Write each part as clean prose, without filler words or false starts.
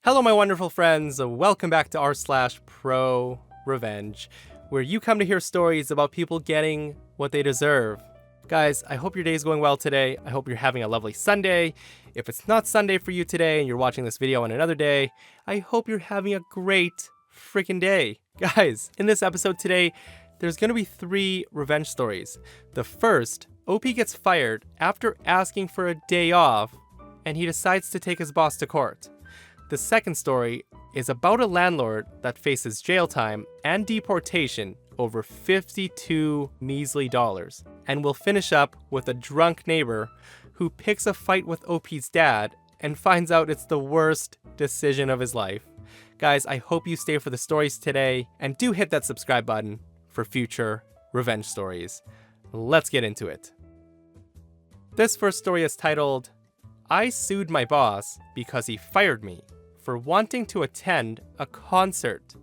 Hello, my wonderful friends. Welcome back to r/ProRevenge, where you come to hear stories about people getting what they deserve. Guys, I hope your day is going well today. I hope you're having a lovely Sunday. If it's not Sunday for you today and you're watching this video on another day, I hope you're having a great freaking day. Guys, in this episode today, there's going to be 3 revenge stories. The first, OP gets fired after asking for a day off, and he decides to take his boss to court. The second story is about a landlord that faces jail time and deportation over 52 measly dollars. And we'll finish up with a drunk neighbor who picks a fight with OP's dad and finds out it's the worst decision of his life. Guys, I hope you stay for the stories today and do hit that subscribe button for future revenge stories. Let's get into it. This first story is titled, I sued my boss because he fired me for wanting to attend a concert.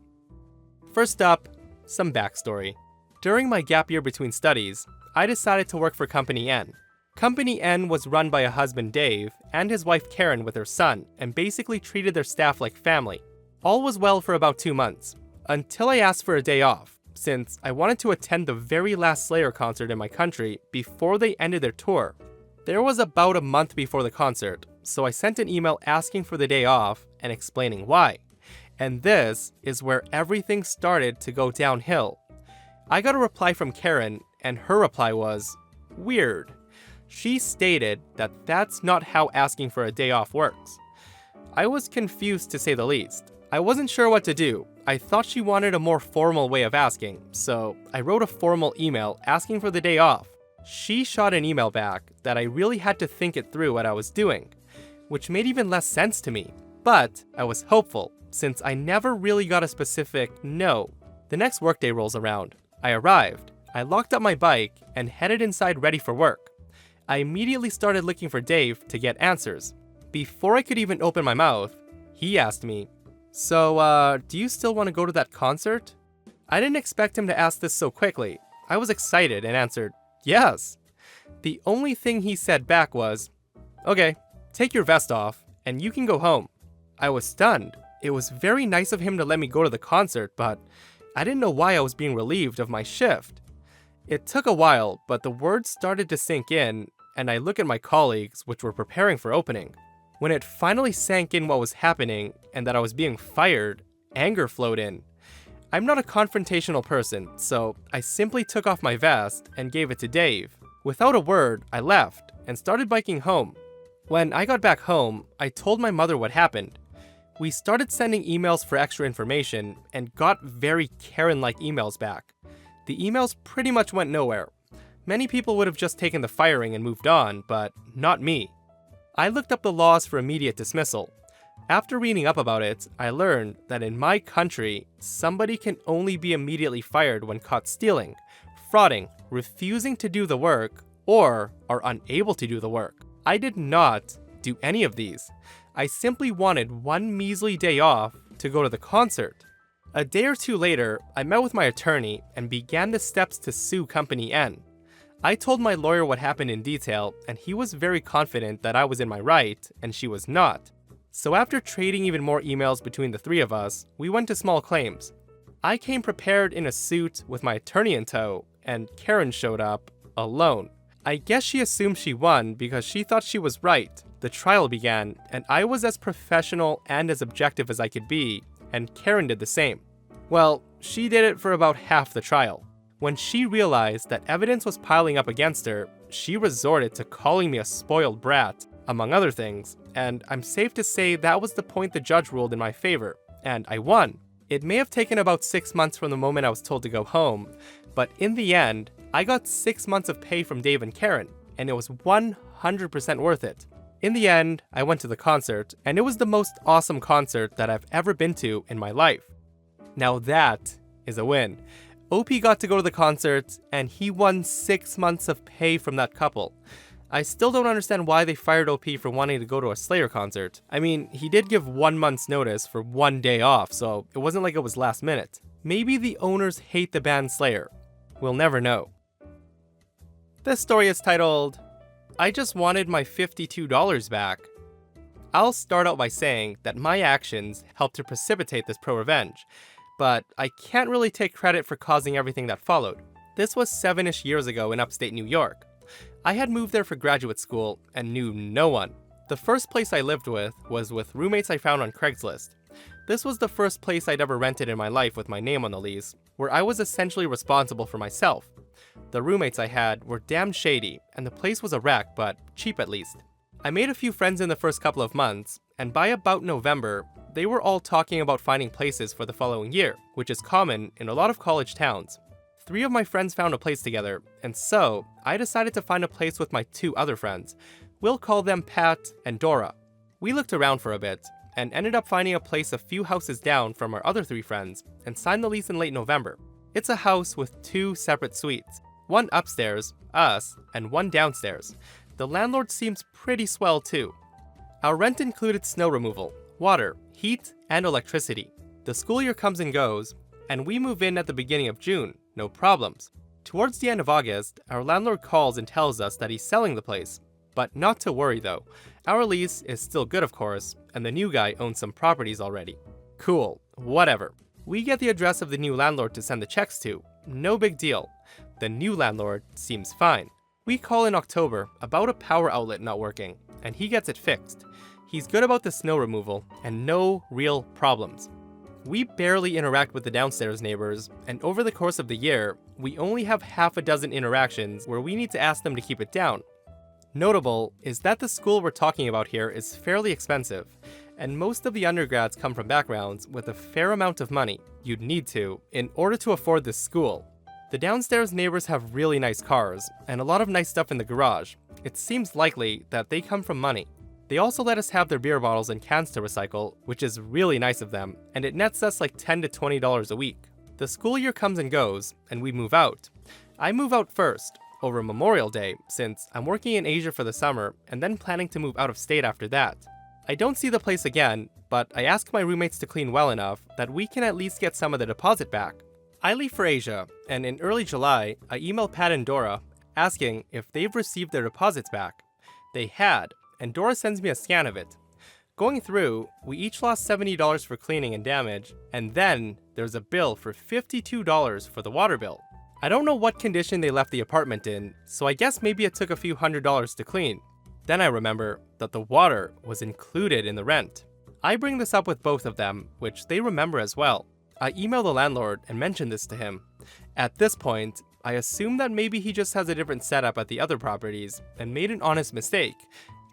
First up, some backstory. During my gap year between studies, I decided to work for Company N. Company N was run by a husband, Dave, and his wife, Karen, with their son, and basically treated their staff like family. All was well for about 2 months, until I asked for a day off, since I wanted to attend the very last Slayer concert in my country before they ended their tour. There was about a month before the concert, so I sent an email asking for the day off and explaining why. And this is where everything started to go downhill. I got a reply from Karen, and her reply was, weird. She stated that that's not how asking for a day off works. I was confused to say the least. I wasn't sure what to do. I thought she wanted a more formal way of asking, so I wrote a formal email asking for the day off. She shot an email back that I really had to think it through what I was doing, which made even less sense to me. But I was hopeful, since I never really got a specific no. The next workday rolls around. I arrived, I locked up my bike, and headed inside ready for work. I immediately started looking for Dave to get answers. Before I could even open my mouth, he asked me, So, do you still want to go to that concert? I didn't expect him to ask this so quickly. I was excited and answered, yes. The only thing he said back was, okay, take your vest off, and you can go home. I was stunned. It was very nice of him to let me go to the concert, but I didn't know why I was being relieved of my shift. It took a while, but the words started to sink in, and I looked at my colleagues, which were preparing for opening. When it finally sank in what was happening, and that I was being fired, anger flowed in. I'm not a confrontational person, so I simply took off my vest and gave it to Dave. Without a word, I left and started biking home. When I got back home, I told my mother what happened. We started sending emails for extra information and got very Karen-like emails back. The emails pretty much went nowhere. Many people would have just taken the firing and moved on, but not me. I looked up the laws for immediate dismissal. After reading up about it, I learned that in my country, somebody can only be immediately fired when caught stealing, frauding, refusing to do the work, or are unable to do the work. I did not do any of these. I simply wanted one measly day off to go to the concert. A day or two later, I met with my attorney and began the steps to sue Company N. I told my lawyer what happened in detail, and he was very confident that I was in my right, and she was not. So after trading even more emails between the 3 of us, we went to small claims. I came prepared in a suit with my attorney in tow, and Karen showed up alone. I guess she assumed she won because she thought she was right. The trial began, and I was as professional and as objective as I could be, and Karen did the same. Well, she did it for about half the trial. When she realized that evidence was piling up against her, she resorted to calling me a spoiled brat, among other things, and I'm safe to say that was the point the judge ruled in my favor, and I won. It may have taken about 6 months from the moment I was told to go home, but in the end, I got 6 months of pay from Dave and Karen, and it was 100% worth it. In the end, I went to the concert, and it was the most awesome concert that I've ever been to in my life. Now that is a win. OP got to go to the concert, and he won 6 months of pay from that couple. I still don't understand why they fired OP for wanting to go to a Slayer concert. I mean, he did give 1 month's notice for 1 day off, so it wasn't like it was last minute. Maybe the owners hate the band Slayer. We'll never know. This story is titled, I just wanted my $52 back. I'll start out by saying that my actions helped to precipitate this pro-revenge, but I can't really take credit for causing everything that followed. This was 7-ish years ago in upstate New York. I had moved there for graduate school and knew no one. The first place I lived with was with roommates I found on Craigslist. This was the first place I'd ever rented in my life with my name on the lease, where I was essentially responsible for myself. The roommates I had were damn shady, and the place was a wreck, but cheap at least. I made a few friends in the first couple of months, and by about November, they were all talking about finding places for the following year, which is common in a lot of college towns. 3 of my friends found a place together, and so I decided to find a place with my 2 other friends. We'll call them Pat and Dora. We looked around for a bit, and ended up finding a place a few houses down from our other 3 friends, and signed the lease in late November. It's a house with 2 separate suites, one upstairs, us, and one downstairs. The landlord seems pretty swell too. Our rent included snow removal, water, heat, and electricity. The school year comes and goes, and we move in at the beginning of June, no problems. Towards the end of August, our landlord calls and tells us that he's selling the place. But not to worry though, our lease is still good of course, and the new guy owns some properties already. Cool, whatever. We get the address of the new landlord to send the checks to, no big deal. The new landlord seems fine. We call in October about a power outlet not working, and he gets it fixed. He's good about the snow removal, and no real problems. We barely interact with the downstairs neighbors, and over the course of the year, we only have half a dozen interactions where we need to ask them to keep it down. Notable is that the school we're talking about here is fairly expensive, and most of the undergrads come from backgrounds with a fair amount of money you'd need to in order to afford this school. The downstairs neighbors have really nice cars, and a lot of nice stuff in the garage. It seems likely that they come from money. They also let us have their beer bottles and cans to recycle, which is really nice of them, and it nets us like $10 to $20 a week. The school year comes and goes, and we move out. I move out first, over Memorial Day, since I'm working in Asia for the summer, and then planning to move out of state after that. I don't see the place again, but I ask my roommates to clean well enough that we can at least get some of the deposit back. I leave for Asia, and in early July, I email Pat and Dora asking if they've received their deposits back. They had, and Dora sends me a scan of it. Going through, we each lost $70 for cleaning and damage, and then there's a bill for $52 for the water bill. I don't know what condition they left the apartment in, so I guess maybe it took a few $100s to clean. Then I remember that the water was included in the rent. I bring this up with both of them, which they remember as well. I email the landlord and mention this to him. At this point, I assume that maybe he just has a different setup at the other properties and made an honest mistake.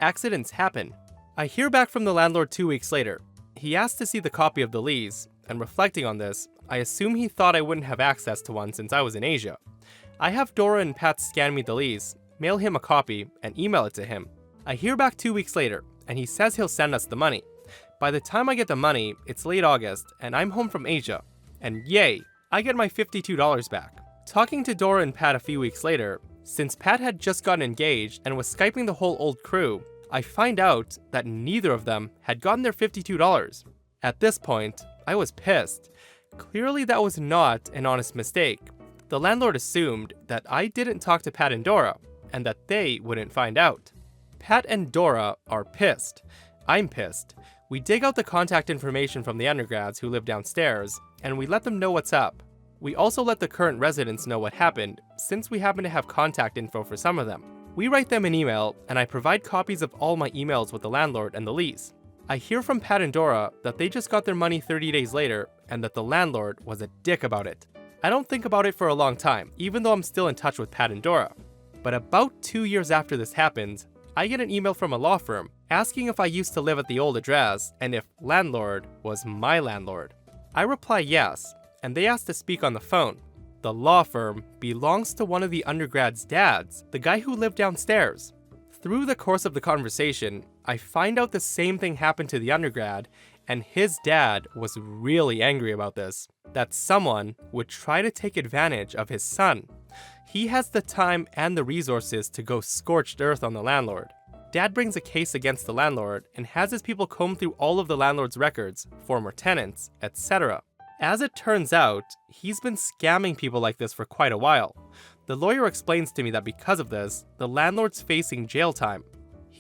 Accidents happen. I hear back from the landlord 2 weeks later. He asked to see the copy of the lease, and reflecting on this, I assume he thought I wouldn't have access to one since I was in Asia. I have Dora and Pat scan me the lease, mail him a copy, and email it to him. I hear back 2 weeks later, and he says he'll send us the money. By the time I get the money, it's late August, and I'm home from Asia. And yay, I get my $52 back. Talking to Dora and Pat a few weeks later, since Pat had just gotten engaged and was Skyping the whole old crew, I find out that neither of them had gotten their $52. At this point, I was pissed. Clearly that was not an honest mistake. The landlord assumed that I didn't talk to Pat and Dora, and that they wouldn't find out. Pat and Dora are pissed. I'm pissed. We dig out the contact information from the undergrads who live downstairs, and we let them know what's up. We also let the current residents know what happened, since we happen to have contact info for some of them. We write them an email, and I provide copies of all my emails with the landlord and the lease. I hear from Pat and Dora that they just got their money 30 days later, and that the landlord was a dick about it. I don't think about it for a long time, even though I'm still in touch with Pat and Dora. But about 2 years after this happens, I get an email from a law firm asking if I used to live at the old address and if landlord was my landlord. I reply yes, and they ask to speak on the phone. The law firm belongs to one of the undergrad's dads, the guy who lived downstairs. Through the course of the conversation, I find out the same thing happened to the undergrad, and his dad was really angry about this, that someone would try to take advantage of his son. He has the time and the resources to go scorched earth on the landlord. Dad brings a case against the landlord and has his people comb through all of the landlord's records, former tenants, etc. As it turns out, he's been scamming people like this for quite a while. The lawyer explains to me that because of this, the landlord's facing jail time.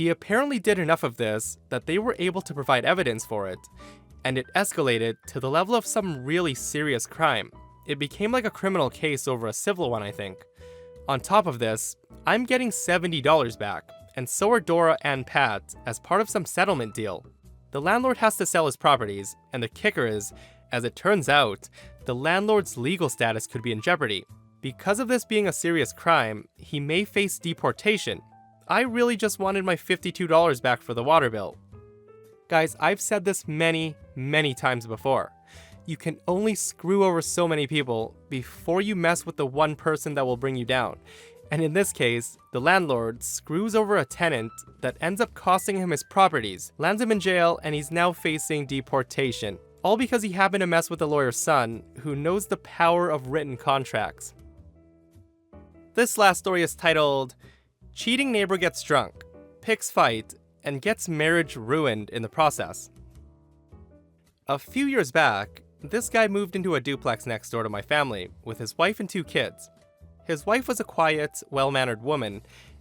He apparently did enough of this that they were able to provide evidence for it, and it escalated to the level of some really serious crime. It became like a criminal case over a civil one, I think. On top of this, I'm getting $70 back, and so are Dora and Pat as part of some settlement deal. The landlord has to sell his properties, and the kicker is, as it turns out, the landlord's legal status could be in jeopardy. Because of this being a serious crime, he may face deportation. I really just wanted my $52 back for the water bill. Guys, I've said this many times before. You can only screw over so many people before you mess with the one person that will bring you down. And in this case, the landlord screws over a tenant that ends up costing him his properties, lands him in jail, and he's now facing deportation. All because he happened to mess with the lawyer's son, who knows the power of written contracts. This last story is titled, Cheating Neighbor Gets Drunk, Picks Fight, and Gets Marriage Ruined in the Process. A few years back, this guy moved into a duplex next door to my family with his wife and 2 kids. His wife was a quiet, well-mannered woman,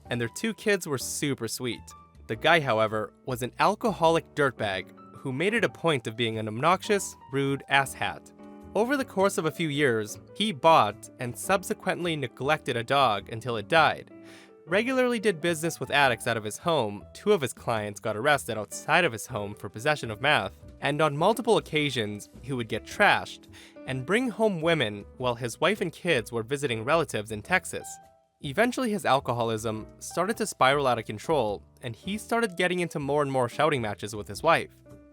and their 2 kids were super sweet. The guy, however, was an alcoholic dirtbag who made it a point of being an obnoxious, rude asshat. Over the course of a few years, he bought and subsequently neglected a dog until it died, regularly did business with addicts out of his home, 2 of his clients got arrested outside of his home for possession of meth, and on multiple occasions, he would get trashed and bring home women while his wife and kids were visiting relatives in Texas. Eventually, his alcoholism started to spiral out of control, and he started getting into more and more shouting matches with his wife.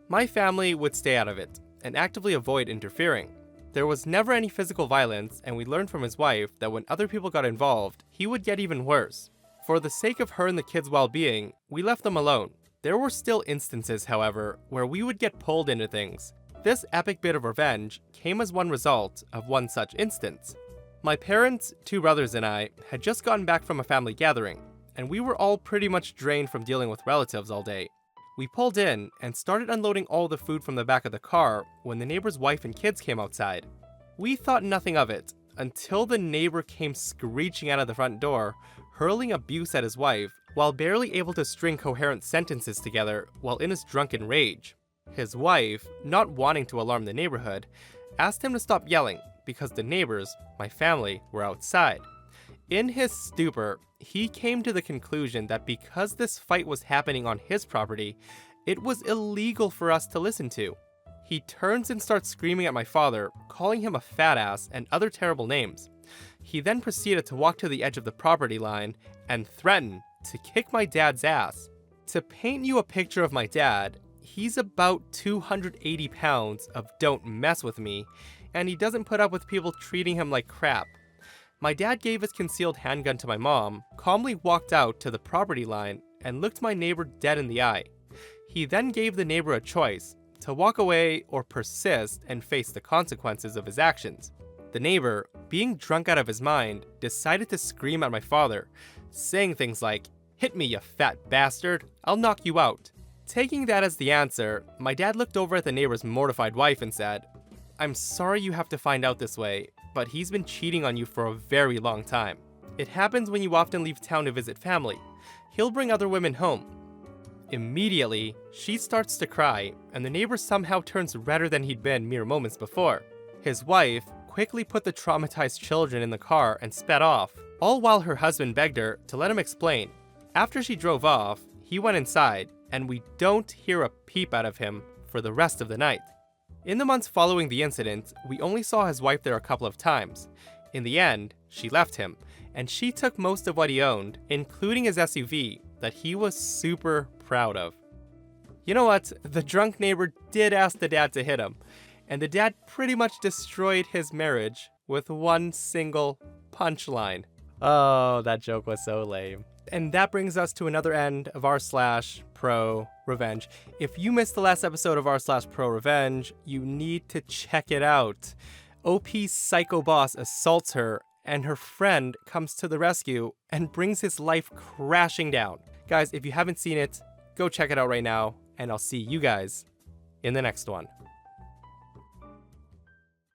My family would stay out of it and actively avoid interfering. There was never any physical violence, and we learned from his wife that when other people got involved, he would get even worse. For the sake of her and the kids' well-being, we left them alone. There were still instances, however, where we would get pulled into things. This epic bit of revenge came as one result of one such instance. My parents, 2 brothers, and I had just gotten back from a family gathering, and we were all pretty much drained from dealing with relatives all day. We pulled in and started unloading all the food from the back of the car when the neighbor's wife and kids came outside. We thought nothing of it until the neighbor came screeching out of the front door, hurling abuse at his wife while barely able to string coherent sentences together while in his drunken rage. His wife, not wanting to alarm the neighborhood, asked him to stop yelling because the neighbors, my family, were outside. In his stupor, he came to the conclusion that because this fight was happening on his property, it was illegal for us to listen to. He turns and starts screaming at my father, calling him a fat ass and other terrible names. He then proceeded to walk to the edge of the property line and threaten to kick my dad's ass. To paint you a picture of my dad, he's about 280 pounds of don't mess with me, and he doesn't put up with people treating him like crap. My dad gave his concealed handgun to my mom, calmly walked out to the property line, and looked my neighbor dead in the eye. He then gave the neighbor a choice, to walk away or persist and face the consequences of his actions. The neighbor, being drunk out of his mind, decided to scream at my father, saying things like, "Hit me, you fat bastard, I'll knock you out." Taking that as the answer, my dad looked over at the neighbor's mortified wife and said, "I'm sorry you have to find out this way, but he's been cheating on you for a very long time. It happens when you often leave town to visit family. He'll bring other women home." Immediately, she starts to cry, and the neighbor somehow turns redder than he'd been mere moments before. His wife quickly put the traumatized children in the car and sped off, all while her husband begged her to let him explain. After she drove off, he went inside, and we don't hear a peep out of him for the rest of the night. In the months following the incident, we only saw his wife there a couple of times. In the end, she left him, and she took most of what he owned, including his SUV, that he was super proud of. You know what? The drunk neighbor did ask the dad to hit him, and the dad pretty much destroyed his marriage with one single punchline. Oh, that joke was so lame. And that brings us to another end of r/ProRevenge. If you missed the last episode of r/ProRevenge, you need to check it out. OP's psycho boss assaults her, and her friend comes to the rescue and brings his life crashing down. Guys, if you haven't seen it, go check it out right now, and I'll see you guys in the next one.